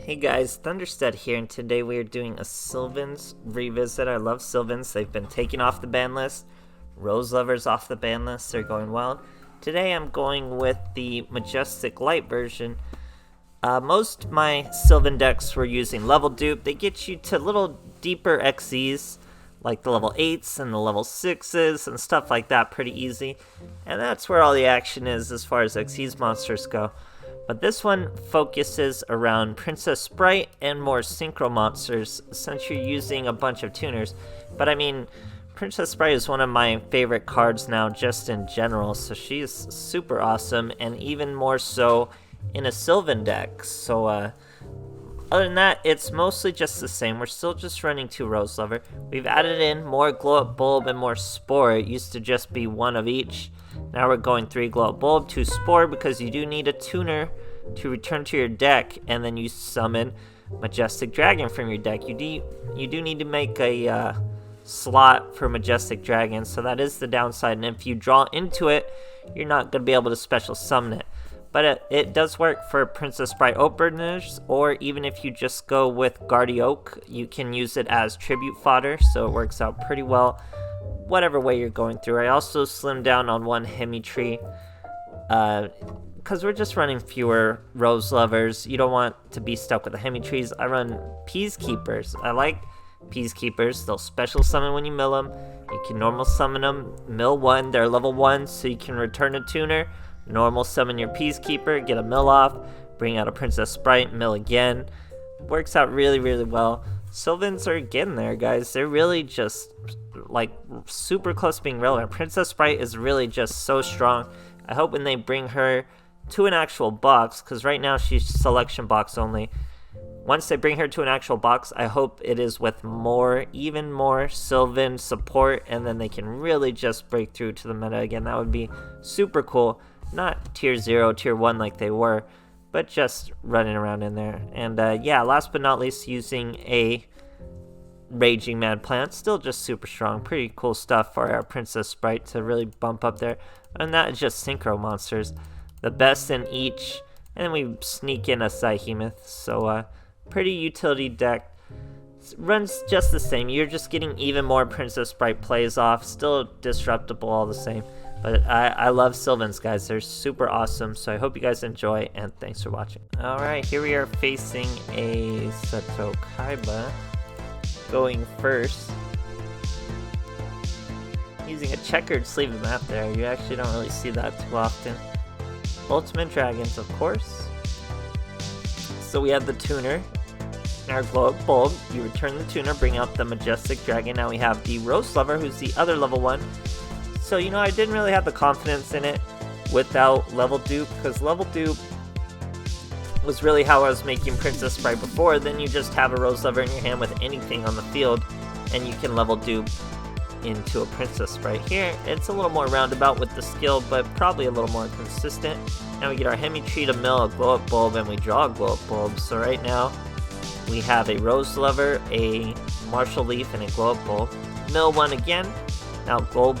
Hey guys, THUNDERSTUD here, and today we are doing a Sylvans revisit. I love Sylvans. They've been taken off the ban list. Rose Lovers off the ban list. They're going wild. Today I'm going with the Majestic Light version. Most of my Sylvan decks were using level dupe. They get you to little deeper XEs, like the level 8s and the level 6s and stuff like that pretty easy. And that's where all the action is as far as XEs monsters go. But this one focuses around Princessprite and more synchro monsters since you're using a bunch of tuners. But I mean, Princessprite is one of my favorite cards now just in general, so she's super awesome, and even more so in a Sylvan deck. So other than that, it's mostly just the same. We're still just running 2 Rose Lover. We've added in more Glow Up Bulb and more Spore. It used to just be 1 of each. Now we're going 3 Glow Up Bulb, 2 Spore, because you do need a tuner to return to your deck, and then you summon Majestic Dragon from your deck. You do need to make a slot for Majestic Dragon, so that is the downside, and if you draw into it, you're not going to be able to special summon it. But it does work for Princessprite openers, or even if you just go with Guardioak, you can use it as tribute fodder, so it works out pretty well whatever way you're going through. I also slimmed down on 1 Hemi-Tree, because we're just running fewer Rose Lovers. You don't want to be stuck with the Hemi-Trees. I run Peacekeepers. I like Peacekeepers. They'll special summon when you mill them. You can normal summon them, mill 1, they're level 1, so you can return a tuner, normal summon your Peacekeeper, get a mill off, bring out a Princessprite, mill again. Works out really, really well. Sylvans are getting there, guys. They're really just like super close to being relevant. Princessprite is really just so strong. I hope when they bring her to an actual box, because right now she's selection box only. Once they bring her to an actual box, I hope it is with even more Sylvan support, and then they can really just break through to the meta again. That would be super cool. Not tier 0, tier 1 like they were, but just running around in there. And yeah, last but not least, using a Raging Mad Plant. Still just super strong. Pretty cool stuff for our Princessprite to really bump up there. And that is just synchro monsters. The best in each. And then we sneak in a Psyhemoth. So pretty utility deck. Runs just the same. You're just getting even more Princessprite plays off. Still disruptible all the same. But I love Sylvans, guys. They're super awesome. So I hope you guys enjoy, and thanks for watching. Alright, here we are facing a Seto Kaiba. Going first. Using a checkered sleeve map there. You actually don't really see that too often. Ultimate Dragons, of course. So we have the tuner. Our Glow Up Bulb. You return the tuner, bring out the Majestic Dragon. Now we have the Rose Lover, who's the other level 1. So, you know, I didn't really have the confidence in it without level dupe, because level dupe was really how I was making Princessprite before. Then you just have a Rose Lover in your hand with anything on the field, and you can level dupe into a Princessprite. Here, it's a little more roundabout with the skill, but probably a little more consistent. Now we get our Hemi-Tree to mill a Glow Up Bulb, and we draw a Glow Up Bulb. So right now, we have a Rose Lover, a Martial Leaf, and a Glow Up Bulb. Mill 1 again. Now Glow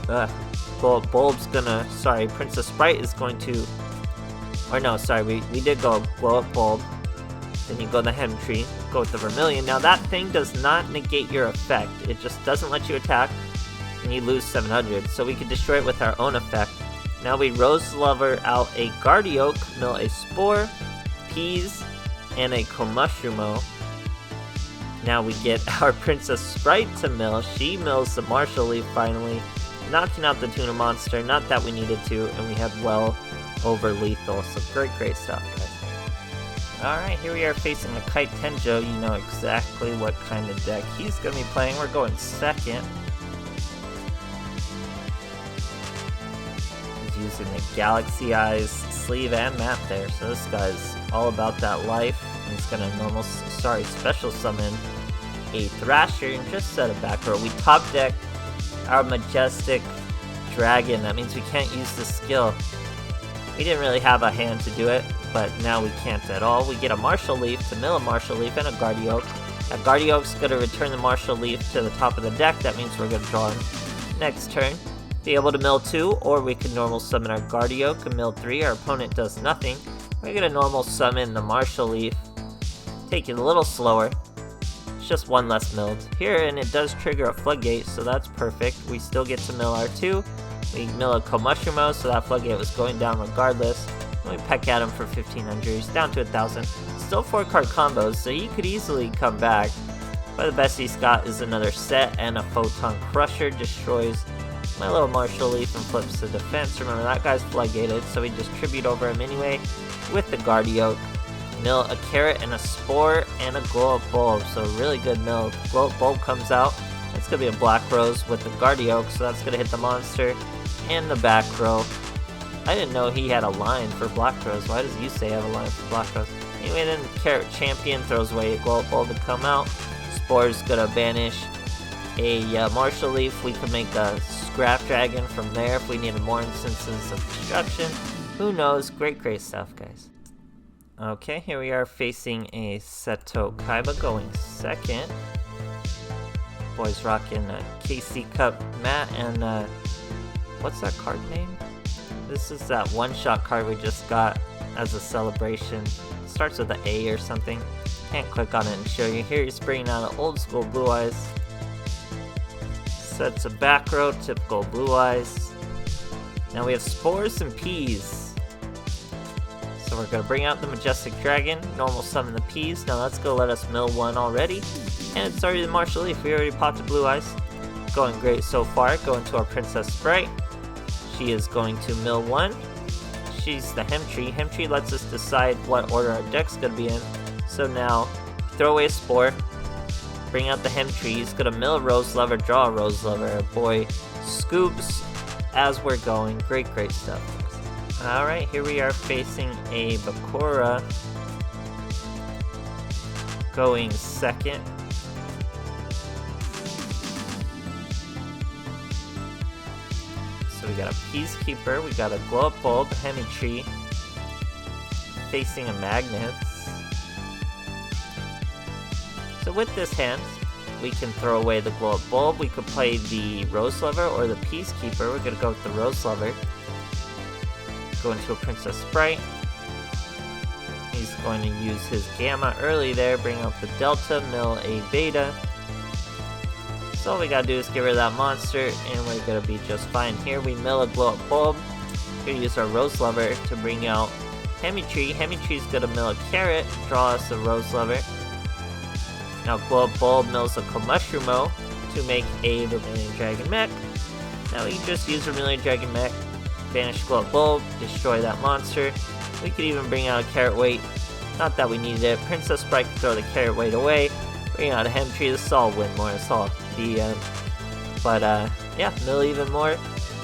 Up Bulb's gonna, Princessprite is going to, or no, sorry, we did go Glow Up Bulb, then you go the Hemi-Tree, go with the Vermilion. Now that thing does not negate your effect, it just doesn't let you attack, and you lose 700, so we could destroy it with our own effect. Now we Rose Lover out a Guardioak, mill a Spore, Peas, and a Komushumo. Now we get our Princessprite to mill, she mills the Martial Leaf finally, knocking out the tuna monster, not that we needed to, and we had well over lethal, so great stuff, guys. Alright, here we are facing a Kite Tenjo. You know exactly what kind of deck he's going to be playing. We're going second. He's using the Galaxy Eyes sleeve and map there, so this guy's all about that life. He's going to special summon a Thrasher and just set a back row. We top deck our Majestic Dragon. That means we can't use the skill. We didn't really have a hand to do it, but now we can't at all. We get a Martial Leaf to mill a Martial Leaf and a Guardioak. That Guardioak's going to return the Martial Leaf to the top of the deck. That means we're going to draw next turn. Be able to mill 2, or we can normal summon our Guardioak and mill 3. Our opponent does nothing. We're going to normal summon the Martial Leaf take it a little slower. It's just one less milled here, and it does trigger a floodgate, so that's perfect. We still get to mill our 2. We mill a Komushumo, so that floodgate was going down regardless. We peck at him for 1500. He's down to 1000. Still 4 card combos, so he could easily come back. But the best he's got is another set and a Photon Crusher. Destroys my little Martial Leaf and flips the defense. Remember, that guy's floodgated, so we just tribute over him anyway with the Guardioch. Mill a Carrot and a Spore and a Glow Up Bulb, so really good mill. Glow Up Bulb comes out. It's going to be a Black Rose with the Guardioch, so that's going to hit the monster and the back row. I didn't know he had a line for Black Rose. Why does you say have a line for Black Rose? Anyway, then Carrot Champion throws away a Glow Up Bulb to come out. Spore's going to banish a Martial Leaf. We can make a Scrap Dragon from there if we needed more instances of destruction. Who knows? Great stuff, guys. Okay, here we are facing a Seto Kaiba going second. Boys rocking a KC Cup mat and what's that card name? This is that one-shot card we just got as a celebration. Starts with an A or something. Can't click on it and show you. Here he's bringing out an old school Blue Eyes. Sets a back row, typical Blue Eyes. Now we have Spores and Peas. So we're going to bring out the Majestic Dragon, normal summon the Peas. Now let's go let us mill 1 already. And it's already the Martial Leaf. We already popped the Blue Eyes. Going great so far. Going to our Princessprite. She is going to mill 1. She's the Hemtree. Hemtree lets us decide what order our deck's going to be in. So now, throw away a Spore. Bring out the Hemtree. He's going to mill a Rose Lover, draw a Rose Lover. Boy, scoops as we're going. Great stuff. Alright, here we are facing a Bakura going second. So we got a Peacekeeper, we got a Glow Up Bulb, Hemitree, facing a Magnet. So with this hand, we can throw away the Glow Up Bulb, we could play the Rose Lover or the Peacekeeper. We're going to go with the Rose Lover. Go into a Princessprite. He's going to use his Gamma early there, bring out the Delta, mill a Beta. So all we gotta do is get rid of that monster, and we're gonna be just fine here. We mill a Glow Up Bulb. We're gonna use our Rose Lover to bring out Hemitree. Hemitree's gonna mill a Carrot, draw us a Rose Lover. Now Glow Up Bulb mills a Komushumo to make a Vermilion Dragon Mech. Now we can just use Vermilion Dragon Mech, banish Glow Up Bulb, destroy that monster. We could even bring out a Carrot Weight. Not that we needed it. Princessprite can throw the Carrot Weight away. Bring out a Hemtree. This is all win more. It's all the end. But yeah, mill even more,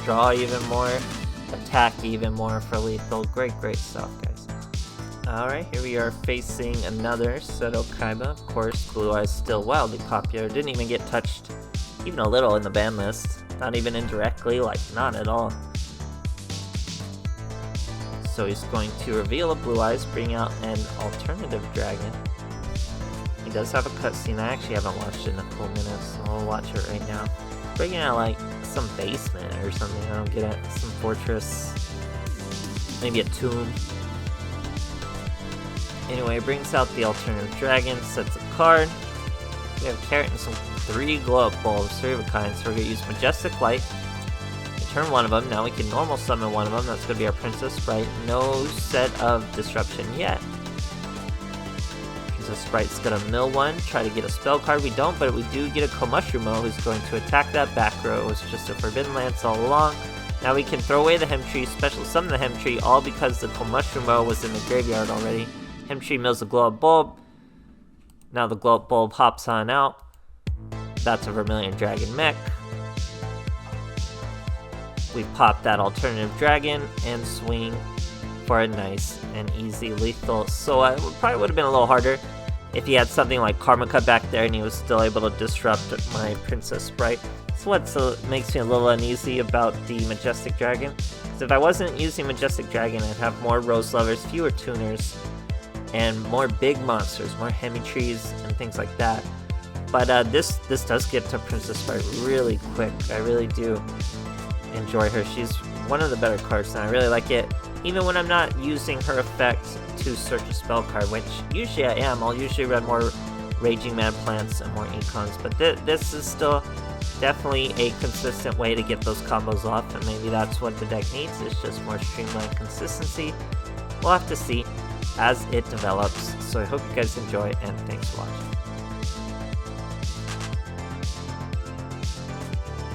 draw even more, attack even more for lethal. Great stuff, guys. Alright, here we are facing another Seto Kaiba. Of course, Blue Eyes still wildly popular. Didn't even get touched even a little in the ban list. Not even indirectly, like not at all. So he's going to reveal a Blue Eyes, bring out an alternative dragon. He does have a cutscene. I actually haven't watched it in a couple minutes, so I'll watch it right now. Bringing out like some basement or something, I don't get it. Some fortress, maybe a tomb. Anyway, brings out the alternative dragon, sets a card. We have a Carrot and some 3 Glow Up Bulbs, 3 of a kind, so we're going to use Majestic Light. Turn one of them. Now we can normal summon one of them. That's going to be our Princessprite. No set of disruption yet. Princessprite's going to mill 1, try to get a spell card. We don't, but we do get a Komushumo who's going to attack that back row. It was just a Forbidden Lance all along. Now we can throw away the Hemtree, special summon the Hemtree, all because the Komushumo was in the graveyard already. Hemtree mills a Glow Up Bulb. Now the Glow Up Bulb hops on out. That's a Vermilion Dragon Mech. We pop that alternative dragon and swing for a nice and easy lethal. So it probably would have been a little harder if he had something like Karma Cut back there and he was still able to disrupt my Princessprite. That's what makes me a little uneasy about the Majestic Dragon. Because if I wasn't using Majestic Dragon, I'd have more Rose Lovers, fewer tuners, and more big monsters, more Hemitrees and things like that. But this does get to Princessprite really quick. I really do enjoy her. She's one of the better cards, and I really like it. even when I'm not using her effect to search a spell card, which usually I am. I'll usually run more Raging Mad Plants and more Econs, but this is still definitely a consistent way to get those combos off, and maybe that's what the deck needs, is just more streamlined consistency. We'll have to see as it develops, so I hope you guys enjoy, and thanks for watching.